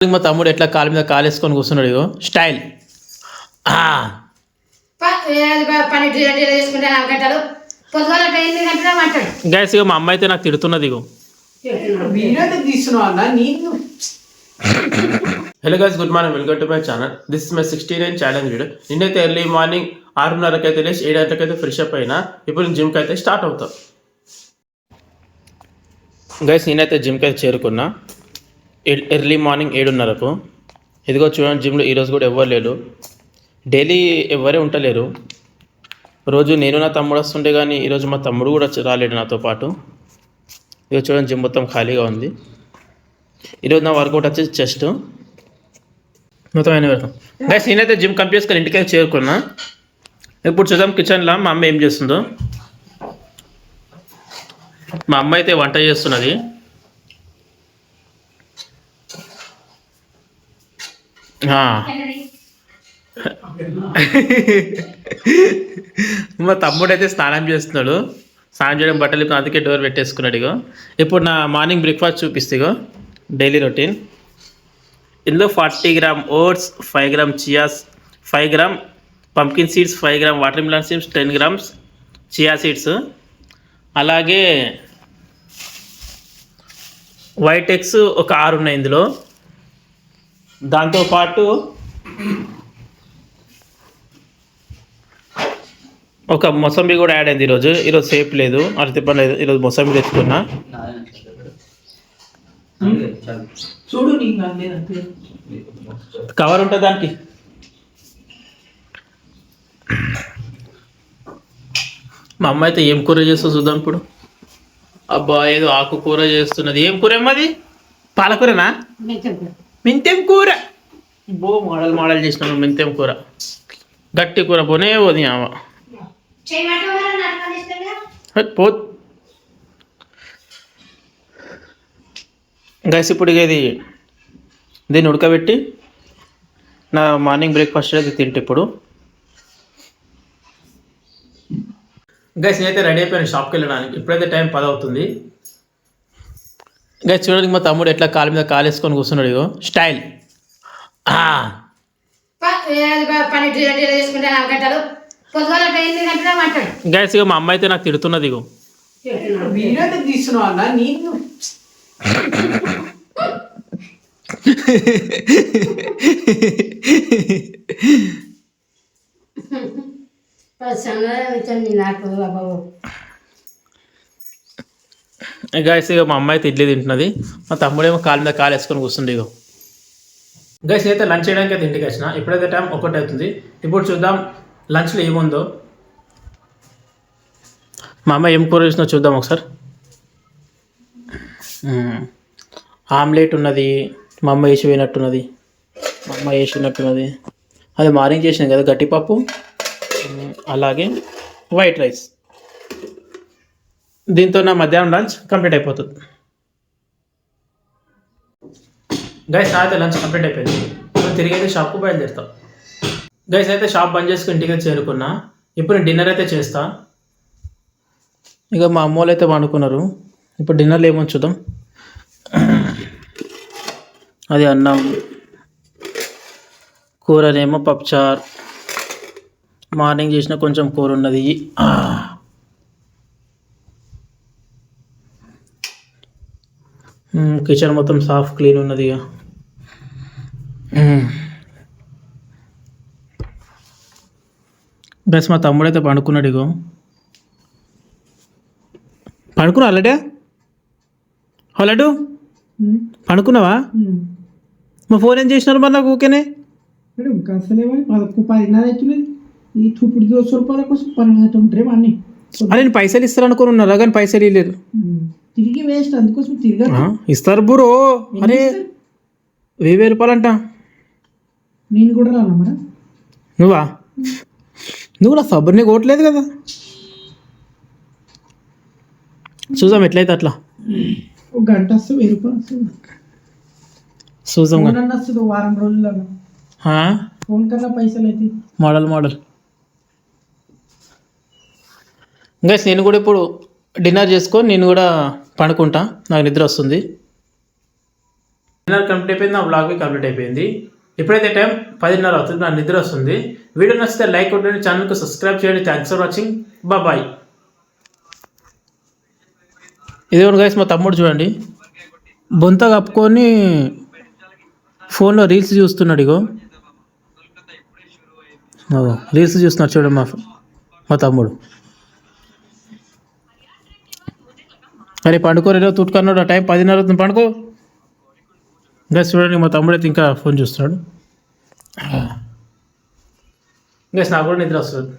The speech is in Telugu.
మా తమ్ముడు ఎట్లా కాలు మీద కాలేసుకొని కూర్చున్నాడు ఇగో స్టైల్. గైస్ ఇగో మా అమ్మ అయితే నాకు తిడుతున్నది ఇగో. Hello guys, good morning, welcome to my channel. This is my 69 challenge video. నిన్నైతే ఎర్లీ మార్నింగ్ 6:30కి అయితే లేచి 7 గంటలకు అయితే ఫ్రెష్ అప్ అయినా. ఇప్పుడు నేను జిమ్కి అయితే స్టార్ట్ అవుతా. గైస్ నేనైతే జిమ్కి అయితే చేరుకున్నా ఎర్లీ మార్నింగ్ 7:30కు. ఇదిగో చూడండి, జిమ్లో ఈరోజు కూడా ఎవ్వరు లేరు. డైలీ ఎవరే ఉంటలేరు. రోజు నేను నా తమ్ముడు వస్తుండే, కానీ ఈరోజు మా తమ్ముడు కూడా రాలేడు నాతో పాటు. ఇదిగో చూడండి, జిమ్ మొత్తం ఖాళీగా ఉంది. ఈరోజు నా వర్కౌట్ వచ్చేసి చెస్ట్ మొత్తం అయిన వరకు. గైస్ నేనైతే జిమ్ కంప్లీట్ చేసుకొని ఇంటికి అయితే చేరుకున్నా. ఇప్పుడు చూద్దాం కిచెన్లో మా అమ్మ ఏం చేస్తుందో. మా అమ్మ అయితే వంట చేస్తున్నది. మా తమ్ముడు అయితే స్నానం చేస్తున్నాడు. స్నానం చేయడం బట్టలు ఇప్పుడు అందుకే డోర్ పెట్టేసుకున్నాడు. ఇగో ఇప్పుడు నా మార్నింగ్ బ్రేక్ఫాస్ట్ చూపిస్తే ఇగో డైలీ రొటీన్. ఇందులో 40 gram oats, 5 gram chias, 5 gram pumpkin seeds, 5 gram watermelon seeds, 10 grams chia seeds, అలాగే వైట్ ఎగ్స్ ఒక 6 ఉన్నాయి ఇందులో. దాంతోపాటు ఒక మొసంబి కూడా యాడ్ అయింది ఈరోజు. సేఫ్ లేదు, అది తిప్పలేదు. ఈరోజు మొసంబి తెచ్చుకున్నా. చూడు కవర్ ఉంటుంది దానికి. మా అమ్మ అయితే ఏం కూర చేస్తుందో చూద్దాం ఇప్పుడు. అబ్బా, ఏదో ఆకు కూర చేస్తున్నది. ఏం కూర ఏమది? పాలకూరనా? మెంతెం కూర. బో మోడల్ మోడల్ చేసినాను. మెంతెం కూర గట్టి కూర పోనే పోది ఆమె పో. గైస్ ఇప్పుడు ఇది దీన్ని ఉడకబెట్టి నా మార్నింగ్ బ్రేక్ఫాస్ట్ అయితే తింటే ఇప్పుడు. గైస్ నేనైతే రెడీ అయిపోయాను షాప్కి వెళ్ళడానికి. ఇప్పుడైతే టైం 10 అవుతుంది. గైస్ చూడండి, మా తమ్ముడు ఎట్లా కాలు మీద కాలేసుకొని కూర్చున్నాడు ఇగో స్టైల్. గైస్ ఇగో మా అమ్మ అయితే నాకు తిడుతున్నది ఇగో. గైస్ ఇక మా అమ్మ అయితే ఇడ్లీ తింటున్నది. మా తమ్ముడేమో కాలు మీద కాలు వేసుకొని కూర్చుండే ఇగో. గైస్ అయితే లంచ్ చేయడానికి అయితే ఇంటికి వచ్చిన. ఇప్పుడైతే టైం 1 అవుతుంది. ఇప్పుడు చూద్దాం లంచ్లో ఏముందో. మా అమ్మ ఏం కూర చేసినా చూద్దాం ఒకసారి. ఆమ్లెట్ ఉన్నది. మా అమ్మ వేసినట్టున్నది. అది మార్నింగ్ చేసినది కదా గట్టిపప్పు, అలాగే వైట్ రైస్. దీంతో నా మధ్యాహ్నం లంచ్ కంప్లీట్ అయిపోతుంది. గైస్ అయితే లంచ్ కంప్లీట్ అయిపోయింది. ఇప్పుడు తిరిగి అయితే షాప్కు బయలుదేరుతాం. గైస్ అయితే షాప్ బంద్ చేసుకుని ఇంటికి అయితే చేరుకున్నా. ఇప్పుడు నేను డిన్నర్ అయితే చేస్తా. ఇక మా అమ్మ వాళ్ళు అయితే వండుకున్నారు. ఇప్పుడు డిన్నర్లో ఏమో చూద్దాం. అది అన్నం, కూరనేమో పప్పుచారు. మార్నింగ్ చేసిన కొంచెం కూర ఉన్నది. కిచెన్ మొత్తం సాఫ్ క్లీన్ ఉన్నది. ఇక బస్ మా తమ్ముడు అయితే పండుకున్నాడు. ఇగో పండుకున్నా అల్లడే. హలడు పండుకున్నావా? మా ఫోన్ ఏం చేసినారు మరి నాకు? ఓకేనే నేను పైసలు ఇస్తారు అనుకుని ఉన్నారా, కానీ పైసలు ఇవ్వలేదు. తిరిగి వేస్ట్, అందుకోసం తిరిగి ఇస్తారు బ్రో. అరే 1000 రూపాయలు అంట. నేను కూడా రాను మరి. నువ్వు కూడా సబ్బర్ని కొట్టలేదు కదా. చూద్దాం ఎట్లయితే అట్లా. 1 గంట వస్తే 1000 రూపాయలు వస్తుంది. చూద్దాం వస్తుంది వారం రోజుల్లో. ఫోన్ కన్నా పైసలు అయితే మోడల్. ఇంకా నేను కూడా ఇప్పుడు డిన్నర్ చేసుకొని నేను కూడా పండుకుంటా. నాకు నిద్ర వస్తుంది. డిన్నర్ కంప్లీట్ అయిపోయింది, నా వ్లాగ్ కంప్లీట్ అయిపోయింది. ఇప్పుడైతే టైం 10:30 అవుతుంది, నా నిద్ర వస్తుంది. వీడియో నచ్చితే లైక్ కొట్టండి, ఛానల్కి సబ్స్క్రైబ్ చేయండి. Thanks for watching, bye. ఇదిగోండి గైస్, మా తమ్ముడు చూడండి బొంత కప్పుకొని ఫోన్లో రీల్స్ చూస్తున్నాడు. ఇగో రీల్స్ చూస్తున్నాడు చూడండి మా తమ్ముడు. అరే పండుకోరేదో తుట్టుకున్నాడు, టైం 10:30 అవుతుంది, పండుకో. గైస్ చూడండి, మా తమ్ముడు అయితే ఇంకా ఫోన్ చూస్తున్నాడు. గైస్ నాకు కూడా నిద్ర వస్తుంది.